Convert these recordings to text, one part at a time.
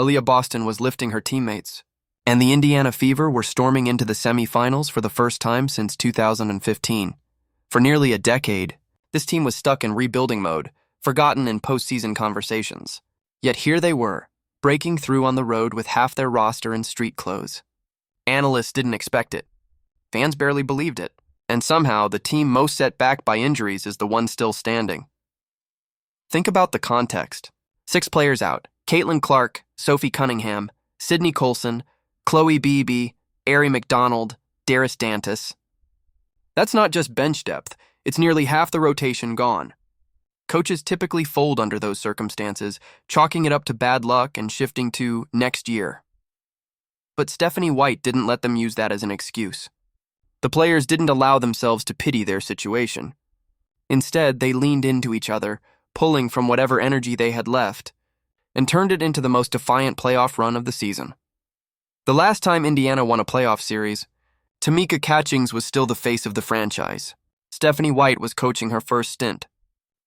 Aliyah Boston was lifting her teammates, and the Indiana Fever were storming into the semifinals for the first time since 2015. For nearly a decade, this team was stuck in rebuilding mode, forgotten in postseason conversations. Yet here they were, breaking through on the road with half their roster in street clothes. Analysts didn't expect it. Fans barely believed it. And somehow, the team most set back by injuries is the one still standing. Think about the context. 6 players out: Caitlin Clark, Sophie Cunningham, Cydney Coulson, Khloe Bby, Arie McDonald, Deiris Dantis. That's not just bench depth, it's nearly half the rotation gone. Coaches typically fold under those circumstances, chalking it up to bad luck and shifting to next year. But Stephanie White didn't let them use that as an excuse. The players didn't allow themselves to pity their situation. Instead, they leaned into each other, pulling from whatever energy they had left, and turned it into the most defiant playoff run of the season. The last time Indiana won a playoff series, Tamika Catchings was still the face of the franchise. Stephanie White was coaching her first stint.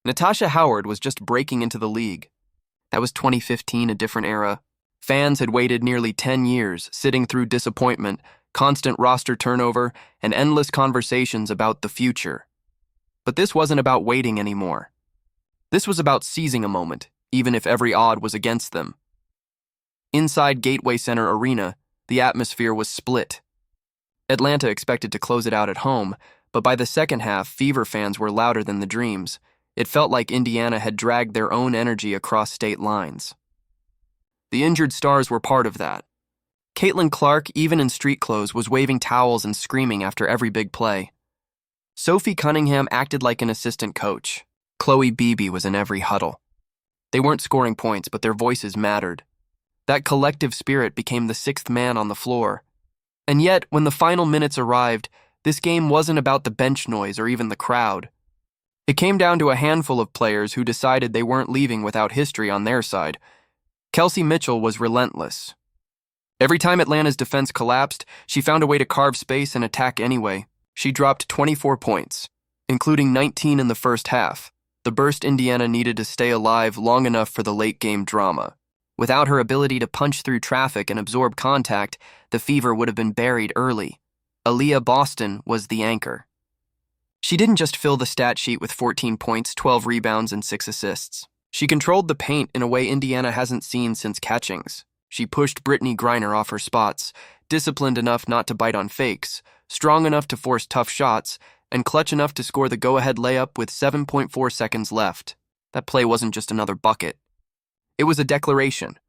Natasha Howard was just breaking into the league. That was 2015, a different era. Fans had waited nearly 10 years, sitting through disappointment, constant roster turnover, and endless conversations about the future. But this wasn't about waiting anymore. This was about seizing a moment, even if every odd was against them. Inside Gateway Center Arena, the atmosphere was split. Atlanta expected to close it out at home, but by the second half, Fever fans were louder than the Dreams. It felt like Indiana had dragged their own energy across state lines. The injured stars were part of that. Caitlin Clark, even in street clothes, was waving towels and screaming after every big play. Sophie Cunningham acted like an assistant coach. Khloe Bby was in every huddle. They weren't scoring points, but their voices mattered. That collective spirit became the 6th man on the floor. And yet, when the final minutes arrived, this game wasn't about the bench noise or even the crowd. It came down to a handful of players who decided they weren't leaving without history on their side. Kelsey Mitchell was relentless. Every time Atlanta's defense collapsed, she found a way to carve space and attack anyway. She dropped 24 points, including 19 in the first half. The burst Indiana needed to stay alive long enough for the late-game drama. Without her ability to punch through traffic and absorb contact, the Fever would have been buried early. Aliyah Boston was the anchor. She didn't just fill the stat sheet with 14 points, 12 rebounds, and 6 assists. She controlled the paint in a way Indiana hasn't seen since Catchings. She pushed Brittney Griner off her spots, disciplined enough not to bite on fakes, strong enough to force tough shots, and clutch enough to score the go-ahead layup with 7.4 seconds left. That play wasn't just another bucket. It was a declaration.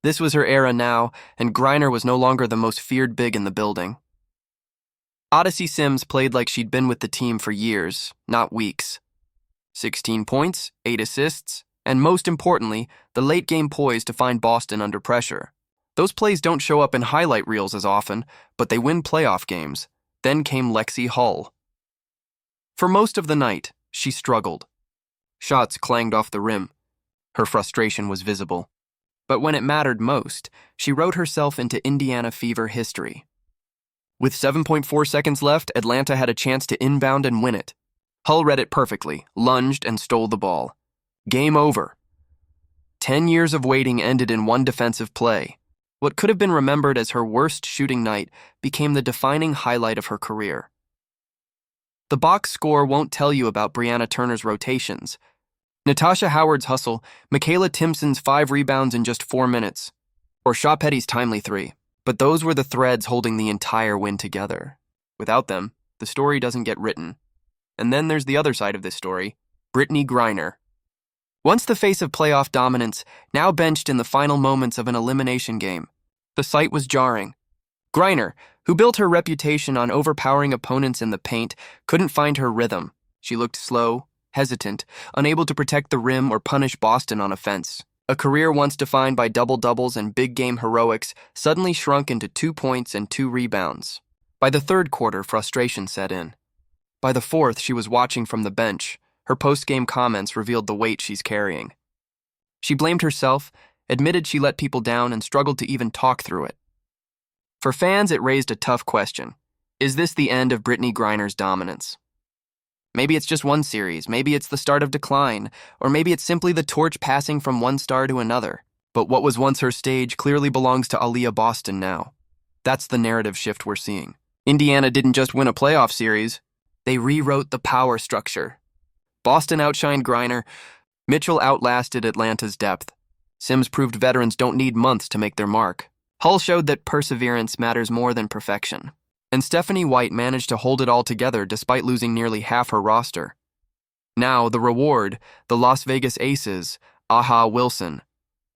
This was her era now, and Griner was no longer the most feared big in the building. Odyssey Sims played like she'd been with the team for years, not weeks. 16 points, 8 assists, and most importantly, the late-game poise to find Boston under pressure. Those plays don't show up in highlight reels as often, but they win playoff games. Then came Lexi Hull. For most of the night, she struggled. Shots clanged off the rim. Her frustration was visible. But when it mattered most, she wrote herself into Indiana Fever history. With 7.4 seconds left, Atlanta had a chance to inbound and win it. Hull read it perfectly, lunged, and stole the ball. Game over. 10 years of waiting ended in one defensive play. What could have been remembered as her worst shooting night became the defining highlight of her career. The box score won't tell you about Brianna Turner's rotations, Natasha Howard's hustle, Michaela Timpson's 5 rebounds in just 4 minutes, or Shaw Petty's timely 3. But those were the threads holding the entire win together. Without them, the story doesn't get written. And then there's the other side of this story, Brittney Griner. Once the face of playoff dominance, now benched in the final moments of an elimination game, the sight was jarring. Griner, who built her reputation on overpowering opponents in the paint, couldn't find her rhythm. She looked slow, hesitant, unable to protect the rim or punish Boston on offense. A career once defined by double-doubles and big-game heroics suddenly shrunk into 2 points and 2 rebounds. By the third quarter, frustration set in. By the fourth, she was watching from the bench. Her post-game comments revealed the weight she's carrying. She blamed herself, admitted she let people down, and struggled to even talk through it. For fans, it raised a tough question. Is this the end of Brittney Griner's dominance? Maybe it's just one series, maybe it's the start of decline, or maybe it's simply the torch passing from one star to another. But what was once her stage clearly belongs to Aliyah Boston now. That's the narrative shift we're seeing. Indiana didn't just win a playoff series, they rewrote the power structure. Boston outshined Griner, Mitchell outlasted Atlanta's depth. Sims proved veterans don't need months to make their mark. Hull showed that perseverance matters more than perfection. And Stephanie White managed to hold it all together despite losing nearly half her roster. Now, the reward, the Las Vegas Aces, Aja Wilson,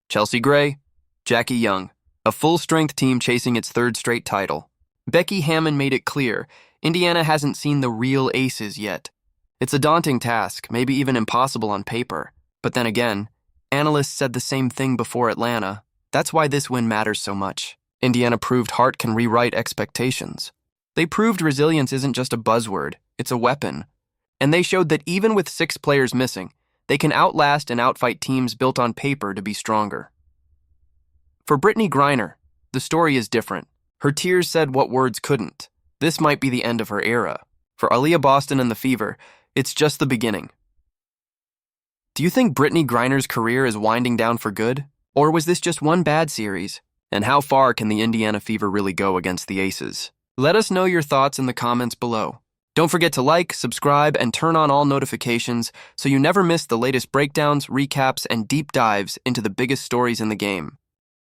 Chelsea Gray, Jackie Young, a full-strength team chasing its third straight title. Becky Hammon made it clear, Indiana hasn't seen the real aces yet. It's a daunting task, maybe even impossible on paper. But then again, analysts said the same thing before Atlanta. That's why this win matters so much. Indiana proved heart can rewrite expectations. They proved resilience isn't just a buzzword, it's a weapon. And they showed that even with 6 players missing, they can outlast and outfight teams built on paper to be stronger. For Brittney Griner, the story is different. Her tears said what words couldn't. This might be the end of her era. For Aliyah Boston and the Fever, it's just the beginning. Do you think Brittney Griner's career is winding down for good? Or was this just one bad series? And how far can the Indiana Fever really go against the Aces? Let us know your thoughts in the comments below. Don't forget to like, subscribe, and turn on all notifications so you never miss the latest breakdowns, recaps, and deep dives into the biggest stories in the game.